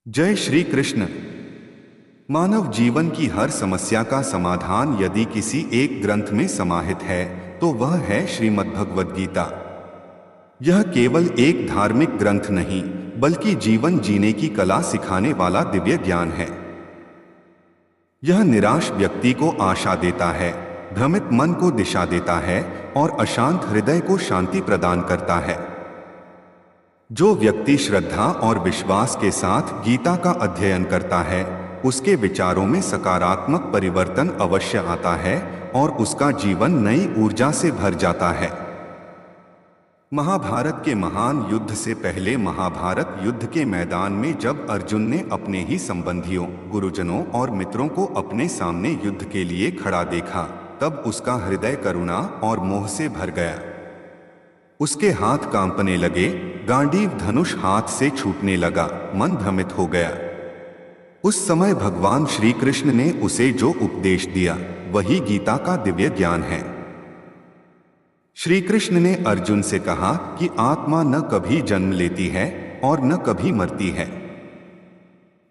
जय श्री कृष्ण। मानव जीवन की हर समस्या का समाधान यदि किसी एक ग्रंथ में समाहित है तो वह है श्रीमद् भगवद गीता। यह केवल एक धार्मिक ग्रंथ नहीं बल्कि जीवन जीने की कला सिखाने वाला दिव्य ज्ञान है। यह निराश व्यक्ति को आशा देता है, भ्रमित मन को दिशा देता है और अशांत हृदय को शांति प्रदान करता है। जो व्यक्ति श्रद्धा और विश्वास के साथ गीता का अध्ययन करता है उसके विचारों में सकारात्मक परिवर्तन अवश्य आता है और उसका जीवन नई ऊर्जा से भर जाता है। महाभारत के महान युद्ध से पहले महाभारत युद्ध के मैदान में जब अर्जुन ने अपने ही संबंधियों, गुरुजनों और मित्रों को अपने सामने युद्ध के लिए खड़ा देखा तब उसका हृदय करुणा और मोह से भर गया। उसके हाथ कांपने लगे, गांडीव धनुष हाथ से छूटने लगा, मन भ्रमित हो गया। उस समय भगवान श्री कृष्ण ने उसे जो उपदेश दिया वही गीता का दिव्य ज्ञान है। श्री कृष्ण ने अर्जुन से कहा कि आत्मा न कभी जन्म लेती है और न कभी मरती है।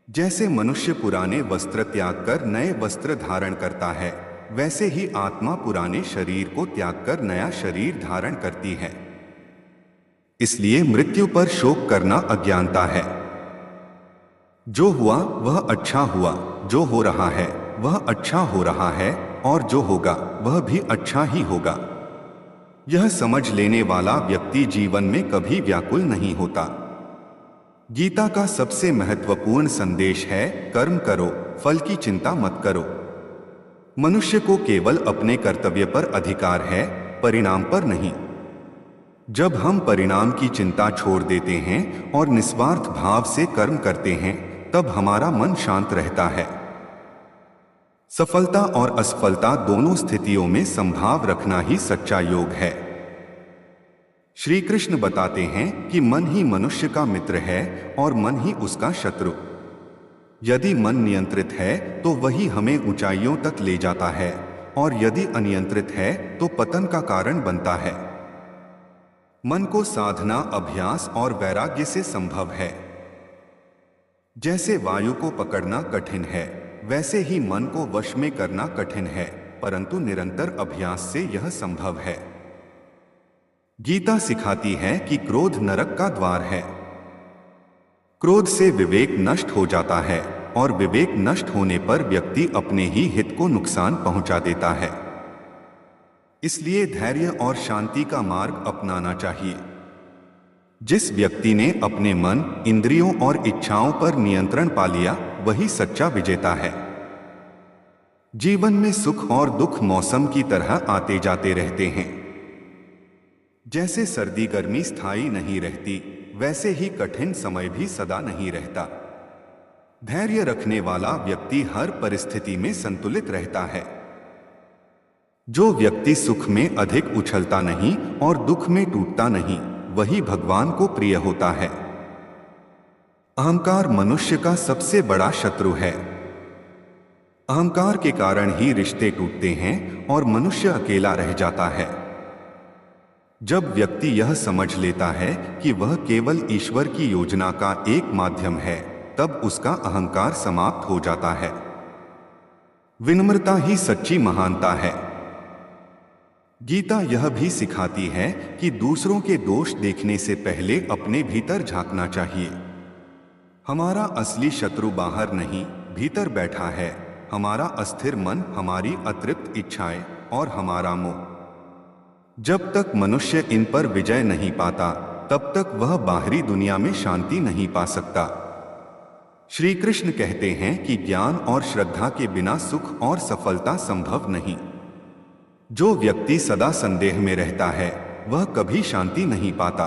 जैसे मनुष्य पुराने वस्त्र त्याग कर नए वस्त्र धारण करता है वैसे ही आत्मा पुराने शरीर को त्याग कर नया शरीर धारण करती है। इसलिए मृत्यु पर शोक करना अज्ञानता है। जो हुआ वह अच्छा हुआ, जो हो रहा है वह अच्छा हो रहा है और जो होगा वह भी अच्छा ही होगा। यह समझ लेने वाला व्यक्ति जीवन में कभी व्याकुल नहीं होता। गीता का सबसे महत्वपूर्ण संदेश है कर्म करो, फल की चिंता मत करो। मनुष्य को केवल अपने कर्तव्य पर अधिकार है, परिणाम पर नहीं। जब हम परिणाम की चिंता छोड़ देते हैं और निस्वार्थ भाव से कर्म करते हैं तब हमारा मन शांत रहता है। सफलता और असफलता दोनों स्थितियों में संभाव रखना ही सच्चा योग है। श्री कृष्ण बताते हैं कि मन ही मनुष्य का मित्र है और मन ही उसका शत्रु। यदि मन नियंत्रित है तो वही हमें ऊंचाइयों तक ले जाता है और यदि अनियंत्रित है तो पतन का कारण बनता है। मन को साधना, अभ्यास और वैराग्य से संभव है। जैसे वायु को पकड़ना कठिन है वैसे ही मन को वश में करना कठिन है, परंतु निरंतर अभ्यास से यह संभव है। गीता सिखाती है कि क्रोध नरक का द्वार है। क्रोध से विवेक नष्ट हो जाता है और विवेक नष्ट होने पर व्यक्ति अपने ही हित को नुकसान पहुंचा देता है। इसलिए धैर्य और शांति का मार्ग अपनाना चाहिए। जिस व्यक्ति ने अपने मन, इंद्रियों और इच्छाओं पर नियंत्रण पा लिया वही सच्चा विजेता है। जीवन में सुख और दुख मौसम की तरह आते जाते रहते हैं। जैसे सर्दी गर्मी स्थायी नहीं रहती वैसे ही कठिन समय भी सदा नहीं रहता। धैर्य रखने वाला व्यक्ति हर परिस्थिति में संतुलित रहता है। जो व्यक्ति सुख में अधिक उछलता नहीं और दुख में टूटता नहीं वही भगवान को प्रिय होता है। अहंकार मनुष्य का सबसे बड़ा शत्रु है। अहंकार के कारण ही रिश्ते टूटते हैं और मनुष्य अकेला रह जाता है। जब व्यक्ति यह समझ लेता है कि वह केवल ईश्वर की योजना का एक माध्यम है तब उसका अहंकार समाप्त हो जाता है। विनम्रता ही सच्ची महानता है। गीता यह भी सिखाती है कि दूसरों के दोष देखने से पहले अपने भीतर झांकना चाहिए। हमारा असली शत्रु बाहर नहीं, भीतर बैठा है। हमारा अस्थिर मन, हमारी अतृप्त इच्छाएं और हमारा मोह। जब तक मनुष्य इन पर विजय नहीं पाता तब तक वह बाहरी दुनिया में शांति नहीं पा सकता। श्री कृष्ण कहते हैं कि ज्ञान और श्रद्धा के बिना सुख और सफलता संभव नहीं। जो व्यक्ति सदा संदेह में रहता है वह कभी शांति नहीं पाता।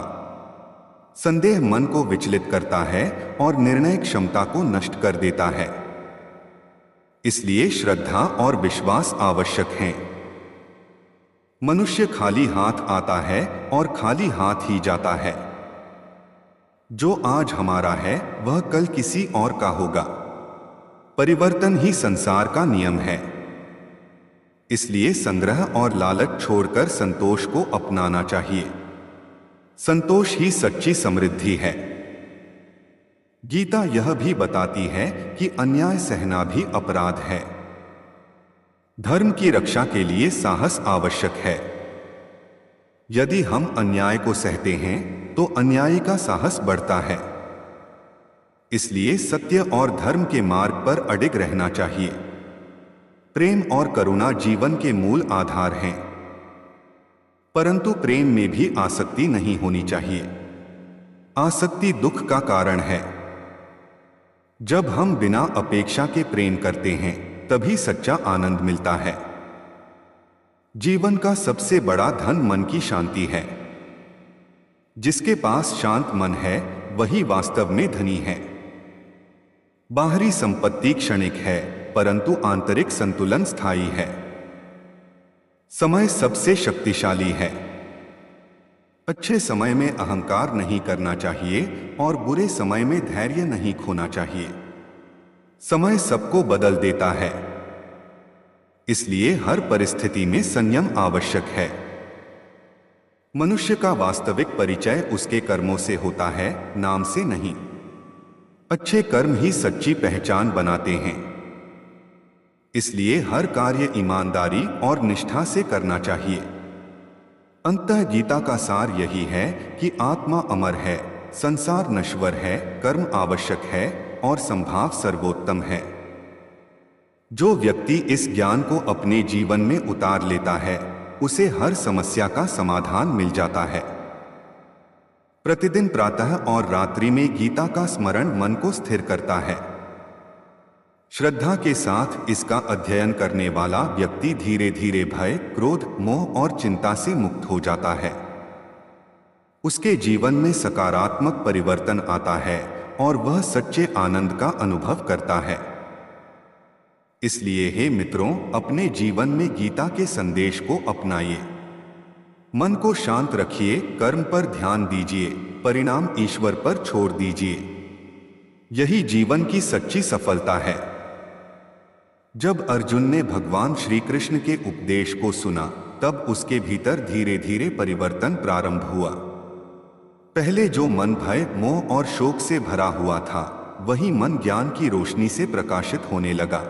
संदेह मन को विचलित करता है और निर्णय क्षमता को नष्ट कर देता है। इसलिए श्रद्धा और विश्वास आवश्यक हैं। मनुष्य खाली हाथ आता है और खाली हाथ ही जाता है। जो आज हमारा है वह कल किसी और का होगा। परिवर्तन ही संसार का नियम है। इसलिए संग्रह और लालच छोड़कर संतोष को अपनाना चाहिए। संतोष ही सच्ची समृद्धि है। गीता यह भी बताती है कि अन्याय सहना भी अपराध है। धर्म की रक्षा के लिए साहस आवश्यक है। यदि हम अन्याय को सहते हैं तो अन्यायी का साहस बढ़ता है। इसलिए सत्य और धर्म के मार्ग पर अडिग रहना चाहिए। प्रेम और करुणा जीवन के मूल आधार हैं, परंतु प्रेम में भी आसक्ति नहीं होनी चाहिए। आसक्ति दुख का कारण है। जब हम बिना अपेक्षा के प्रेम करते हैं तभी सच्चा आनंद मिलता है। जीवन का सबसे बड़ा धन मन की शांति है। जिसके पास शांत मन है वही वास्तव में धनी है। बाहरी संपत्ति क्षणिक है, परंतु आंतरिक संतुलन स्थायी है। समय सबसे शक्तिशाली है। अच्छे समय में अहंकार नहीं करना चाहिए और बुरे समय में धैर्य नहीं खोना चाहिए। समय सबको बदल देता है, इसलिए हर परिस्थिति में संयम आवश्यक है। मनुष्य का वास्तविक परिचय उसके कर्मों से होता है, नाम से नहीं। अच्छे कर्म ही सच्ची पहचान बनाते हैं। इसलिए हर कार्य ईमानदारी और निष्ठा से करना चाहिए। अंततः गीता का सार यही है कि आत्मा अमर है, संसार नश्वर है, कर्म आवश्यक है और संभाव सर्वोत्तम है। जो व्यक्ति इस ज्ञान को अपने जीवन में उतार लेता है उसे हर समस्या का समाधान मिल जाता है। प्रतिदिन प्रातः और रात्रि में गीता का स्मरण मन को स्थिर करता है। श्रद्धा के साथ इसका अध्ययन करने वाला व्यक्ति धीरे धीरे भय, क्रोध, मोह और चिंता से मुक्त हो जाता है। उसके जीवन में सकारात्मक परिवर्तन आता है और वह सच्चे आनंद का अनुभव करता है। इसलिए हे मित्रों, अपने जीवन में गीता के संदेश को अपनाइए। मन को शांत रखिए, कर्म पर ध्यान दीजिए, परिणाम ईश्वर पर छोड़ दीजिए। यही जीवन की सच्ची सफलता है। जब अर्जुन ने भगवान श्री कृष्ण के उपदेश को सुना तब उसके भीतर धीरे धीरे परिवर्तन प्रारंभ हुआ। पहले जो मन भय, मोह और शोक से भरा हुआ था वही मन ज्ञान की रोशनी से प्रकाशित होने लगा।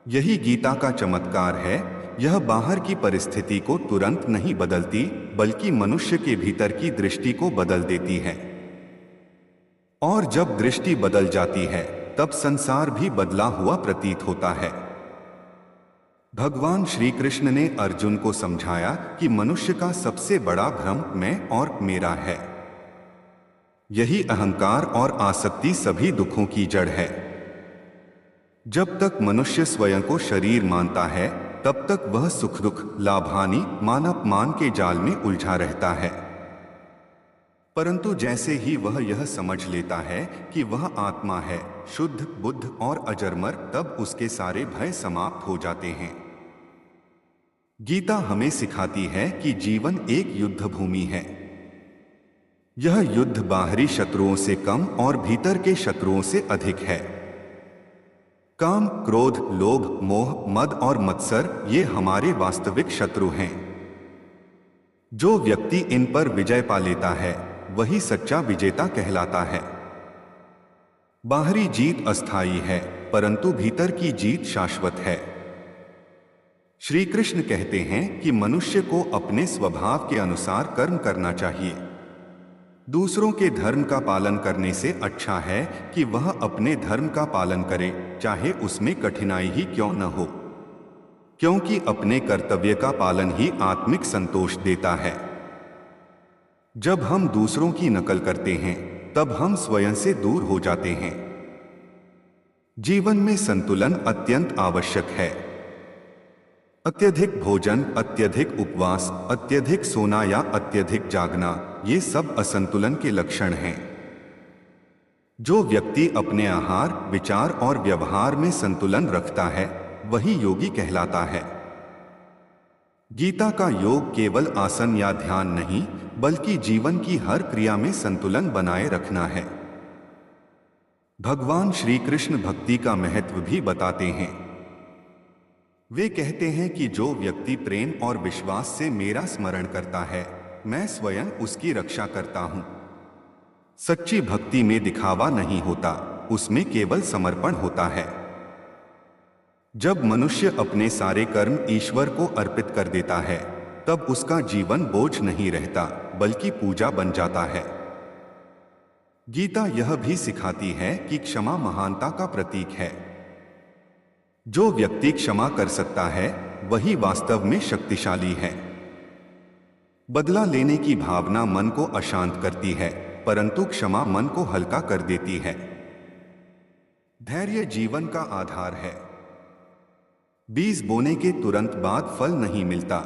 यही गीता का चमत्कार है। यह बाहर की परिस्थिति को तुरंत नहीं बदलती, बल्कि मनुष्य के भीतर की दृष्टि को बदल देती है। और जब दृष्टि बदल जाती है तब संसार भी बदला हुआ प्रतीत होता है। भगवान श्री कृष्ण ने अर्जुन को समझाया कि मनुष्य का सबसे बड़ा भ्रम मैं और मेरा है। यही अहंकार और आसक्ति सभी दुखों की जड़ है। जब तक मनुष्य स्वयं को शरीर मानता है तब तक वह सुख दुख, लाभ हानि, मान अपमान के जाल में उलझा रहता है। परंतु जैसे ही वह यह समझ लेता है कि वह आत्मा है, शुद्ध, बुद्ध और अजरमर, तब उसके सारे भय समाप्त हो जाते हैं। गीता हमें सिखाती है कि जीवन एक युद्ध भूमि है। यह युद्ध बाहरी शत्रुओं से कम और भीतर के शत्रुओं से अधिक है। काम, क्रोध, लोभ, मोह, मद और मत्सर ये हमारे वास्तविक शत्रु हैं। जो व्यक्ति इन पर विजय पा लेता है वही सच्चा विजेता कहलाता है। बाहरी जीत अस्थायी है, परंतु भीतर की जीत शाश्वत है। श्री कृष्ण कहते हैं कि मनुष्य को अपने स्वभाव के अनुसार कर्म करना चाहिए। दूसरों के धर्म का पालन करने से अच्छा है कि वह अपने धर्म का पालन करे, चाहे उसमें कठिनाई ही क्यों न हो, क्योंकि अपने कर्तव्य का पालन ही आत्मिक संतोष देता है। जब हम दूसरों की नकल करते हैं तब हम स्वयं से दूर हो जाते हैं। जीवन में संतुलन अत्यंत आवश्यक है। अत्यधिक भोजन, अत्यधिक उपवास, अत्यधिक सोना या अत्यधिक जागना, ये सब असंतुलन के लक्षण हैं। जो व्यक्ति अपने आहार, विचार और व्यवहार में संतुलन रखता है वही योगी कहलाता है। गीता का योग केवल आसन या ध्यान नहीं, बल्कि जीवन की हर क्रिया में संतुलन बनाए रखना है। भगवान श्री कृष्ण भक्ति का महत्व भी बताते हैं। वे कहते हैं कि जो व्यक्ति प्रेम और विश्वास से मेरा स्मरण करता है, मैं स्वयं उसकी रक्षा करता हूं। सच्ची भक्ति में दिखावा नहीं होता, उसमें केवल समर्पण होता है। जब मनुष्य अपने सारे कर्म ईश्वर को अर्पित कर देता है, तब उसका जीवन बोझ नहीं रहता, बल्कि पूजा बन जाता है। गीता यह भी सिखाती है कि क्षमा महानता का प्रतीक है। जो व्यक्ति क्षमा कर सकता है, वही वास्तव में शक्तिशाली है। बदला लेने की भावना मन को अशांत करती है, परंतु क्षमा मन को हल्का कर देती है। धैर्य जीवन का आधार है। बीज बोने के तुरंत बाद फल नहीं मिलता,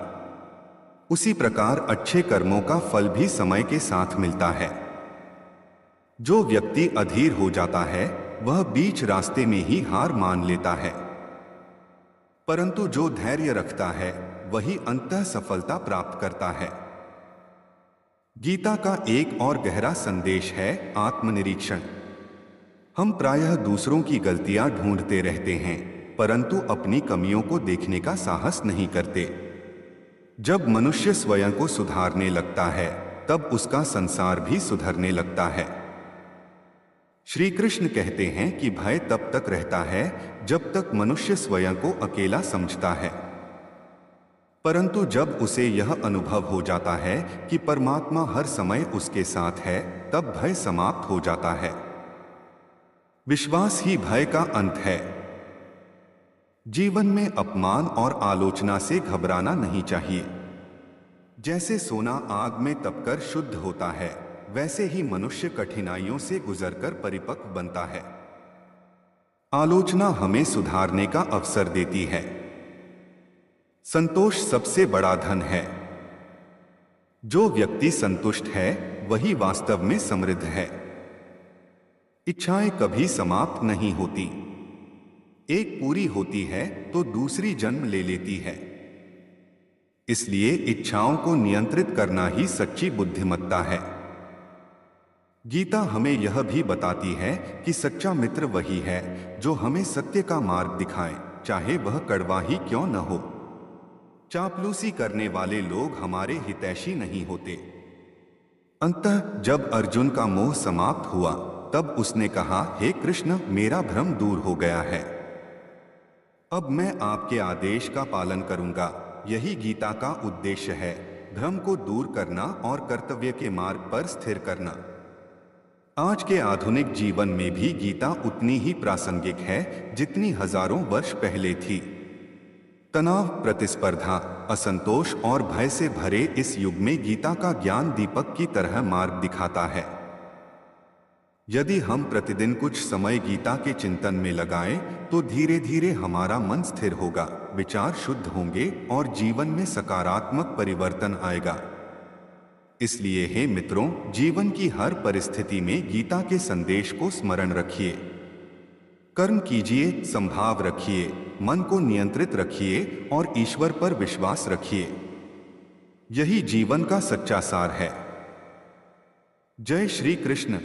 उसी प्रकार अच्छे कर्मों का फल भी समय के साथ मिलता है। जो व्यक्ति अधीर हो जाता है, वह बीच रास्ते में ही हार मान लेता है, परंतु जो धैर्य रखता है, वही अंततः सफलता प्राप्त करता है। गीता का एक और गहरा संदेश है आत्मनिरीक्षण। हम प्रायः दूसरों की गलतियां ढूंढते रहते हैं, परंतु अपनी कमियों को देखने का साहस नहीं करते। जब मनुष्य स्वयं को सुधारने लगता है, तब उसका संसार भी सुधरने लगता है। श्री कृष्ण कहते हैं कि भय तब तक रहता है जब तक मनुष्य स्वयं को अकेला समझता है, परंतु जब उसे यह अनुभव हो जाता है कि परमात्मा हर समय उसके साथ है, तब भय समाप्त हो जाता है। विश्वास ही भय का अंत है। जीवन में अपमान और आलोचना से घबराना नहीं चाहिए। जैसे सोना आग में तपकर शुद्ध होता है, वैसे ही मनुष्य कठिनाइयों से गुजरकर परिपक्व बनता है। आलोचना हमें सुधारने का अवसर देती है। संतोष सबसे बड़ा धन है। जो व्यक्ति संतुष्ट है, वही वास्तव में समृद्ध है। इच्छाएं कभी समाप्त नहीं होती। एक पूरी होती है तो दूसरी जन्म ले लेती है। इसलिए इच्छाओं को नियंत्रित करना ही सच्ची बुद्धिमत्ता है। गीता हमें यह भी बताती है कि सच्चा मित्र वही है जो हमें सत्य का मार्ग दिखाए, चाहे वह कड़वा ही क्यों न हो। चापलूसी करने वाले लोग हमारे हितैषी नहीं होते। अंततः जब अर्जुन का मोह समाप्त हुआ, तब उसने कहा, हे कृष्ण, मेरा भ्रम दूर हो गया है। अब मैं आपके आदेश का पालन करूंगा। यही गीता का उद्देश्य है, भ्रम को दूर करना और कर्तव्य के मार्ग पर स्थिर करना। आज के आधुनिक जीवन में भी गीता उतनी ही प्रासंगिक है जितनी हजारों वर्ष पहले थी। तनाव, प्रतिस्पर्धा, असंतोष और भय से भरे इस युग में गीता का ज्ञान दीपक की तरह मार्ग दिखाता है। यदि हम प्रतिदिन कुछ समय गीता के चिंतन में लगाएं, तो धीरे धीरे हमारा मन स्थिर होगा, विचार शुद्ध होंगे और जीवन में सकारात्मक परिवर्तन आएगा। इसलिए हे मित्रों, जीवन की हर परिस्थिति में गीता के संदेश को स्मरण रखिए। कर्म कीजिए, संभाव रखिए, मन को नियंत्रित रखिए और ईश्वर पर विश्वास रखिए। यही जीवन का सच्चा सार है। जय श्री कृष्ण।